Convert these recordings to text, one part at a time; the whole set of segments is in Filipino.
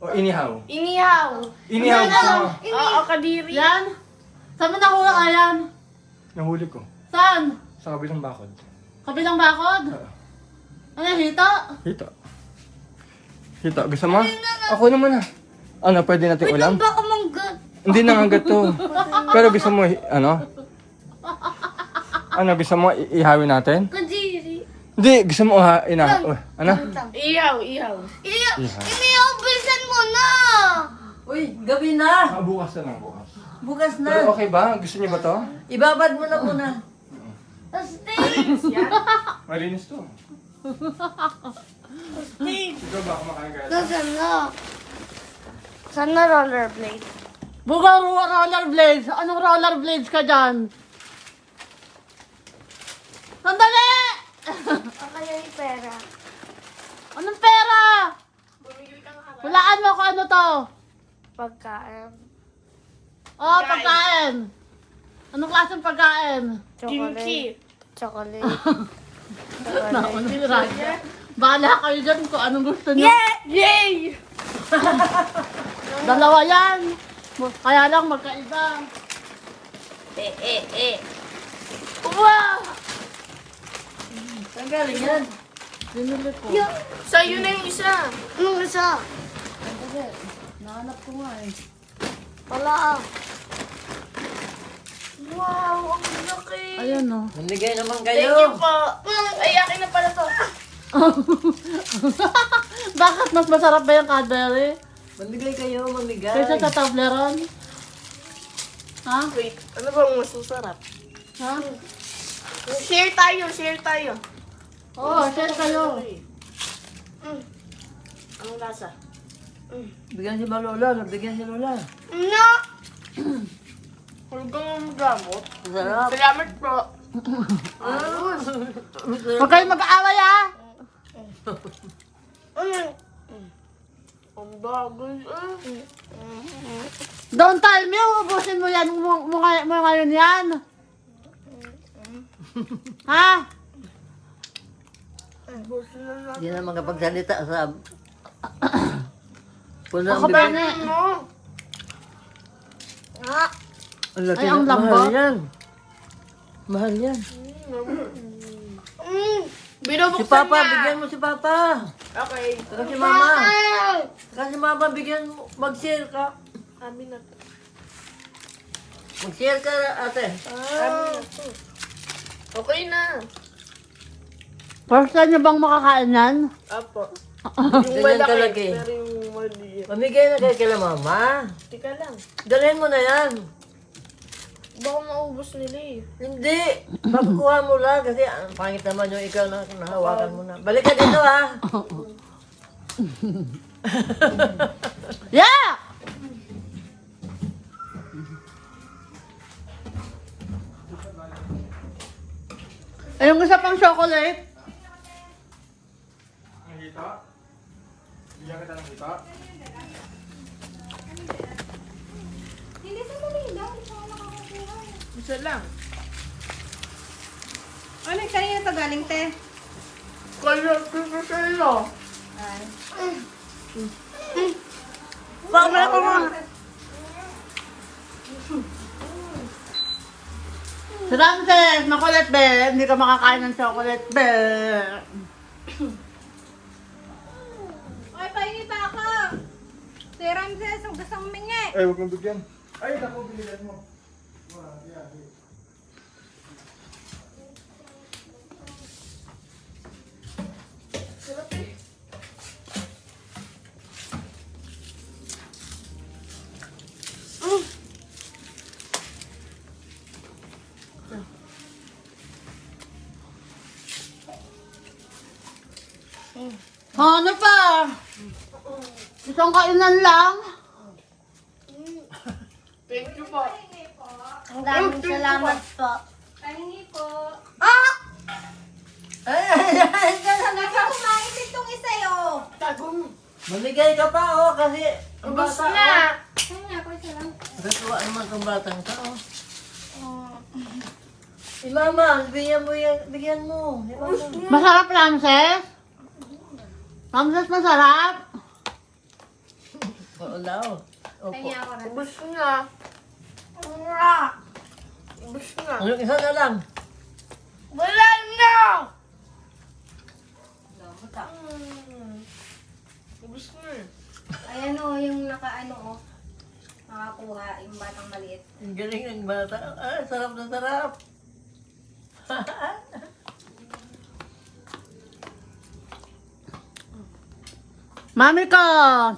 O inihaw? Inihaw. Inihaw gusto mo? Oo, kadiri. Yan. Saan mo nakuha ka yan? Nahuli ko. Saan? Sa kabilang bakod. Kabilang bakod? Oo. Ano, hito? Hito. Hito, gusto mo? Ako naman ah. Ano, pwede natin ulam? Baka manggat. Hindi nangangat to. Pero gusto mo, ano? Ano, gusto mo ihawin natin? Kadiri. Hindi, gusto mo ano? Ihaw. Inihaw, bilisan mo na. Uy, gabi na. Bukas na lang, bukas. Bukas Pero na. okay ba? Gusto niyo ba to? Ibabad mo na muna. Steak. Malinis to. Steak. Ikaw ba kumakain ka? Nasaan na? Saan na rollerblade? Buga rollerblades. Anong rollerblades ka dyan? Sandali! Kaya yung pera. Anong pera? Hulaan mo kung ano to. Pagkain. Oh, pagkain. Anong klaseng pagkain? Kimchi. Chocolate. Nakunira. Bahala kayo dyan kung anong gusto niyo. Yay! Dalawa yan. Kaya lang magkaiba. Wow! Saan galing yan? Binili ko. Sa'yo na yung isa. Anong isa? Kasi, nahanap ko nga eh. Wala. Wow, ang laki. Ayan o. Maligay naman Thank you kayo. po. Ay, akin na pala to. Bakit mas masarap ba yung Cadbury? Maligay kayo, maligay. Kaysa sa Toblerone? Ha? Wait, ano bang mas masarap? Ha? Share tayo. Oo, share kayo. Anong lasa? Bigyan si Lola, bigyan si Lola. No! Hulugang ang gamot. Sarap. Salamat po. Huwag kayong mag-aaway ah! Ang bagay Don't tell me, ubusin mo yan mo ngayon yan. Ha? Hindi na makapagsalita sa... Puno Ako ang ba bibig. ni? Ang laki Ay, ang na- lambot. Mahal yan. Mahal yan. Si Binubuksan Papa, niya. bigyan mo si Papa. Okay. Saka si Mama. Saka si Mama, bigyan mo. Mag-share ka. Amin na to. Mag-share ka, ate. Amin na to. Okay na. First time niyo bang makakain yan? Apo. Ganyan kalaki. Pero yung maliit. Pamigay na kayo kila Mama. Tika lang. Dalhin mo na yan. Baka maubos nila eh. Hindi. Papakuha mo lang kasi ang pangit naman yung ikaw na nahawakan mo na. Balik ka dito ha. Yeah! Ayun isa pang chocolate. Ang hita? Bigyan kita ng hita? Isa lang. Ano kanina to galing, te? Kaya pito sa'yo. Baka mo mo. Si Ramses, makulit be. Hindi ka makakain ng chocolate be. Ay, pahingi pa ako! Si Ramses, ang gusto mong mingi. Ay, huwag mong bigyan. Ay, naku, biligan mo. Ano pa? Isang kainan lang. Thank you po. Ang daming salamat po. Pahingi po. Nasa kumain itong isa yun. Tagong. Mamigay ka pa oh kasi ang Ubus bata na. oh. Pahingi ako isa lang. Natuwa naman kung batang ka oh. Si Mama, bigyan mo yan, bigyan mo. Si Mama. Masarap, Ramses? Ramses, masarap? Oo daw. Opo. Pahingi ako rin. Ubus na. Wala. Ubus na. Ano isa na lang? Wala na! Ubus na. Ayan o, yung nakaano o. Nakakuha, yung batang maliit. Ang galing ng bata. Ah, sarap na sarap. Mami ko!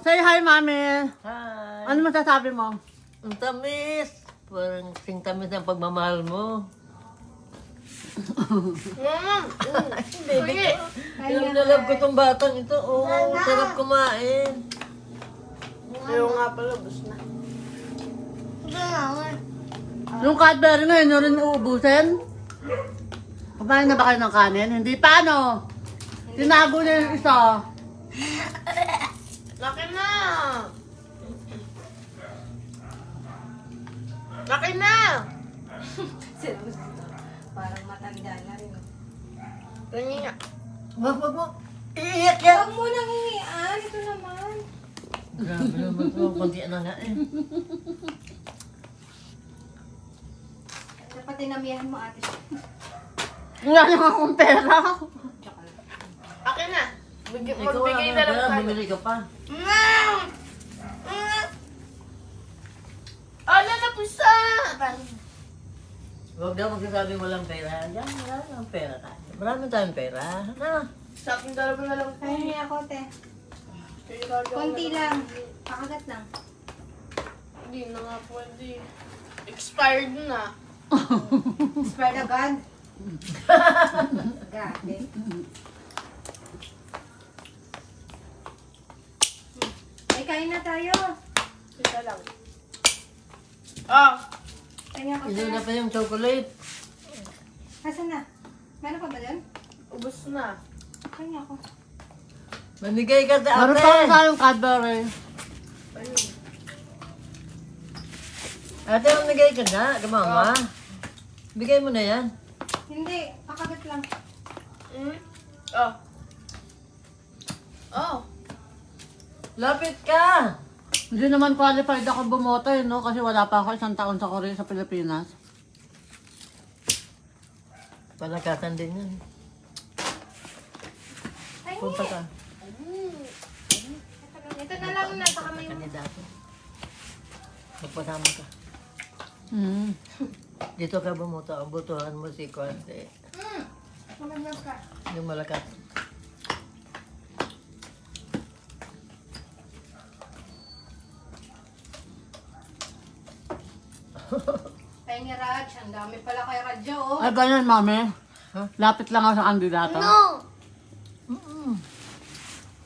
Say hi, Mami! Hi. Ano masasabi mo? Ang tamis. Parang sing tamis ng pagmamahal mo. Mama! Baby ko. Alam na love ko tong batang ito. Oh, sarap kumain. Ayaw nga pala, ubus na. Yung Cadbury ngayon, nyo rin uubusin? Kumain na ba kayo ng kanin? Hindi pa, no? Tinago na yung isa. Laki na! Laki na! Parang matanda na rin. Ganyan nga. Wag mo. Iiyak yan. Huwag mo nang hingian. Ito naman. Grabe naman ito. Kunti na nga eh. Dapat tinamihan mo ate. Wala lang akong pera. Akin na. Ikaw Magbigay na lang wala, tayo. bumili ka pa. Ala na pusa! Huwag daw magsasabing walang pera. Yan, wala lang pera tayo. Marami tayong pera. Na. Sa akin dalawa na lang tayo. Pahingi ako, te. Konti lang. Pakagat lang. Hindi na nga pwede. Expired na. Spread agad. Grabe. Ay, kain na tayo. Isa lang. Ah! Pahingi ako, te. Ito na pa yung chocolate. Asan na? Meron pa ba dyan? Ubus na. Pahingi ako. Mamigay ka sa Meron ate. pa ako sa yung Cadbury. Ayun. Ate, mamigay ka na. Ka mama. Bigay mo na yan. Hindi, pakagat lang. Oh. Oh. Lapit ka. Hindi naman qualified ako bumoto eh, no? Kasi wala pa ako 1 taon sa Korea sa Pilipinas. Palakasan din yan. Pahingi. Punta ka. Ito na lang na, baka may... Kandidato. Magpasama ka. Hmm. Dito ka bumoto. Butuhan mo si Kwante. Mamaglag ka. Yung malakas. Pahingi, Raj. Ang dami pala kay Radyo, oh. Ay, ganyan, Mami. Ha? Lapit lang ako sa kandidato. No!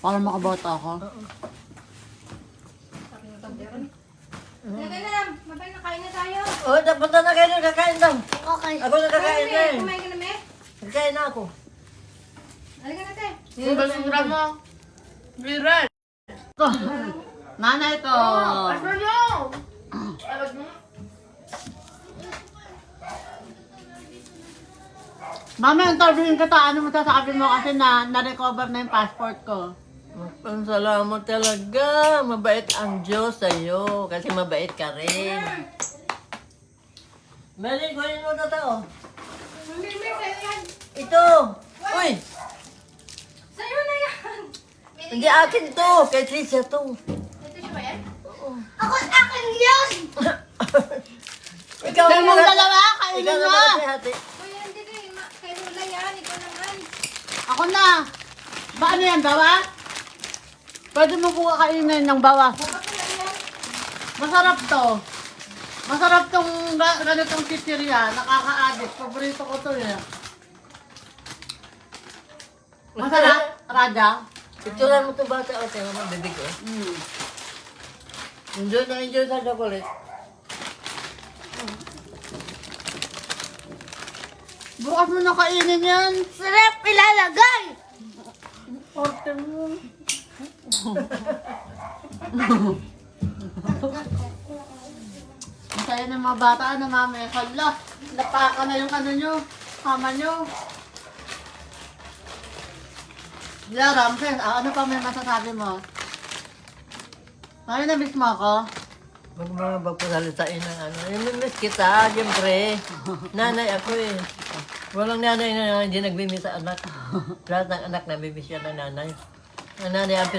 Para makaboto ako. Sabi mo ito, Darren. Lagay na lang. Mabay na, kain na tayo. Oh, punta na kayo. Kakain lang. Okay. Ako nakakain na eh. Kumain ka na, me? Kakain na ako. Halika na, te. Yung basura mo. Viral. Ito. Nanay ko. Ano nyo? Alag mo. Mami, interviewin kita. Ano masasabi mo kasi na-recover na yung passport ko. Ang salamat talaga. Mabait ang Diyos sa'yo. Kasi mabait ka rin. Meli, kunin mo na to. Mami, sa'yo yan. Ito. Uy, Sa'yo na yan. hindi akin to. Kay Tricia to. Ito siya ba yan? Ako akin yun! Ikaw Dahil mong na- dalawa, Ikaw kainin na mo. hati-hati. Uy, hindi kay, kay Lola yan. Ikaw naman. Ako na. Ba ano yan, bawa? Pwede mo po kakainin ng bawa. Bukas na lang yan. Masarap to. Masarap tong ganitong chichirya. Nakaka-addict. Paborito ko to eh. Masarap, Raja. Picturean mo to bata. O, tingnan mo, bibig ko. Mm. Enjoy na enjoy sa chocolate. Bukas mo na kainin yan. Sarap ilalagay! Orte mo. Masaya ng mga bata na mami. Hala, napaka na yung ano nyo. Kama nyo. Yeah, Ramses, ano pa may masasabi mo? Ay, na-miss mo ako? Huwag mga magpasalitain ng ano. Miss kita, siyempre. Nanay ako eh. Walang nanay na hindi nagbimiss sa anak. Lahat ng anak nabimiss yan ng nanay. Ang nanay ang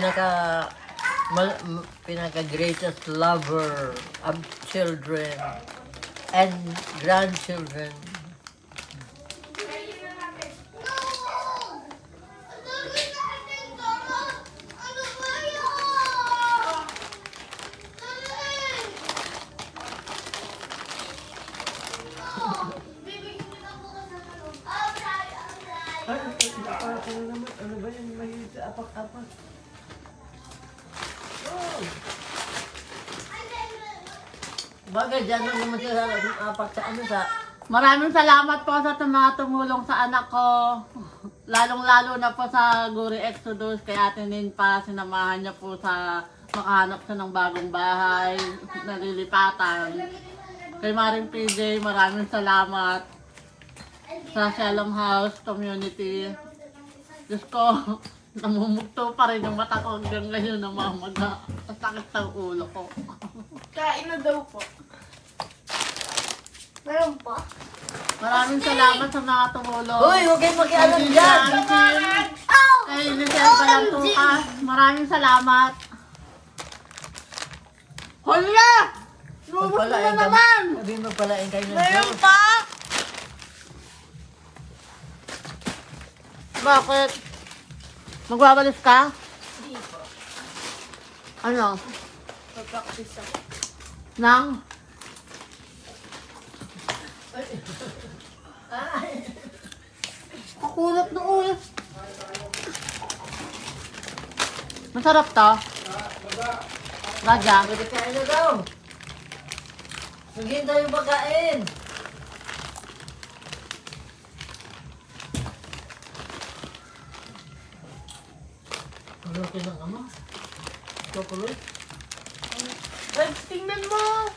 pinaka greatest lover of children and grandchildren. Ano ba yan? Mahilig sa apak-apak. Bagay, dyan lang naman siya sa apak sa ano sa... Maraming salamat po sa mga tumulong sa anak ko. Lalong-lalo na po sa Guri Exodus, kay Ate Ninpa, sinamahan niya po sa makahanap siya ng bagong bahay, nalilipatan. Kay Maring PJ, maraming salamat. Sa Shalom House Community. Diyos ko, namumugto pa rin yung mata ko hanggang ngayon na mamaga. Sakit sa ulo ko. Kain na daw po. Meron pa? Maraming salamat sa mga tumulong. Uy, huwag kayong makialam dyan! Kay Lisel Balantukas, maraming salamat. Hala! Lubos mo na naman! Sabi mo palain kayo ng Meron Diyos. pa? Bakit? Magbabalis ka? Ano? Pag-practice ako. Nang? Kakulap na ulo. Masarap to? Raja? Pwede kain na daw. Maghintay yung pagkain. Ano ng ano? Chocolate? Ay, tingnan mo!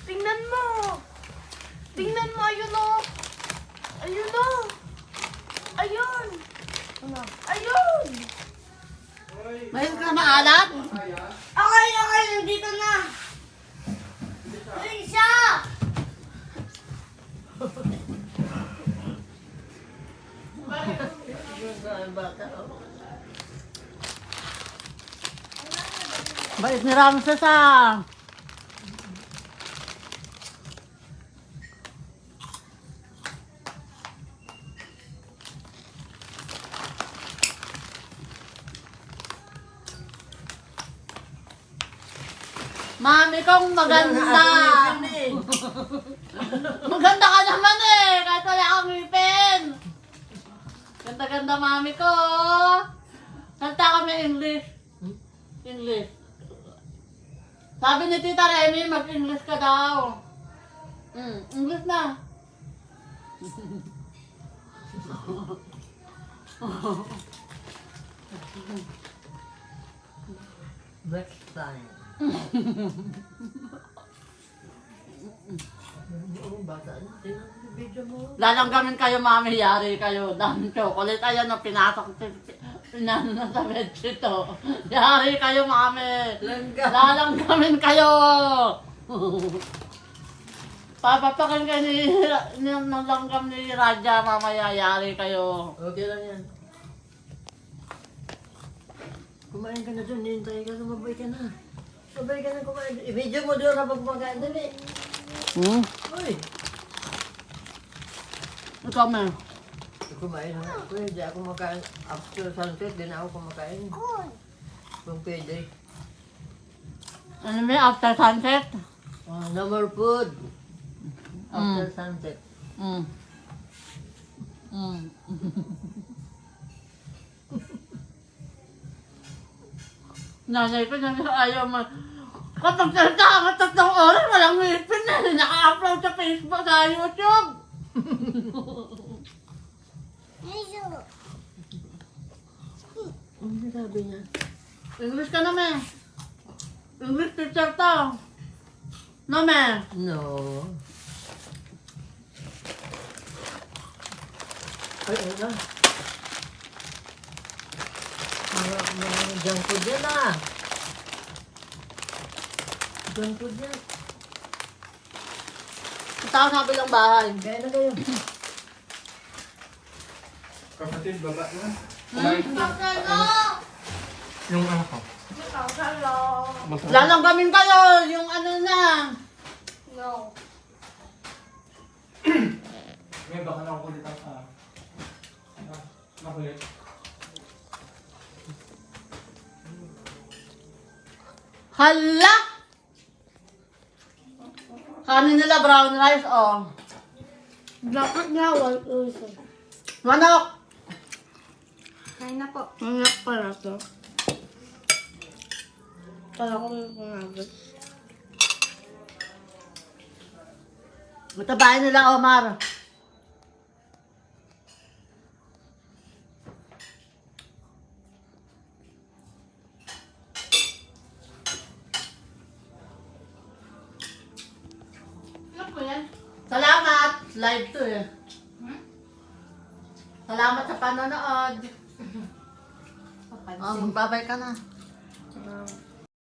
Tingnan mo! Tingnan mo, ayun o! Ayun o! Ayun! Ayun! Mayroon ka maalat? Okay, nandito na! Ayun siya! Bata, oh. Bait ni Ramses ah. Mami kong maganda. Maganda ka naman eh. Kahit wala kang ngipin. Ganda-ganda mami ko. Salta kami English. English. Sabi ni Tita Remy, mag-English ka daw. English na. Next time. Oo, bata. Tingnan mo yung video mo. Lalanggamin kayo, mami. Yari kayo. Daming chocolate. Ayan na, pinasok. Pinano na sa bedsheet to. Yari kayo, mami. Lalanggamin kayo. Papapakin kayo ng langgam ni Raja, mamaya. Yari kayo. Okay lang yan. Kumain ka na dun, hintay ka, sumabay ka na. Sabay ka na kumain. I-video mo doon habang kumakain. Dali. Uy. Ikaw, ma'am. Kumain na ako. Hindi ako kumakain. After sunset, di na ako kumakain. Kung pwede. Ano may after sunset? No more food. After sunset. Nanay ko na ayaw mo. Kapag salita ka 3 oras, walang ngipin na. Naka-upload sa Facebook, sa YouTube. Ano sabi niya? English ka na, me. English teacher to. No, me. No. Ay, ano? Mga junk food yan ah. Doon po dyan. Punta ako sa kabilang bahay. Kaya na kayo. Kapatid, baba na. Kumain na. Makalo! Yung ano ko. Makalo! Lalanggamin kayo, yung ano na. No. May baka na ako kulit ang makulit. Hala! Kanin nila brown rice, oh. Dapat nga, one person. Manok! Kain na po. Anak pala to. Kala ko may pangagot. Matabain nila, Omar. Ano po yan? Salamat! Live to eh. Salamat sa panonood. Oh, magbabay ka na.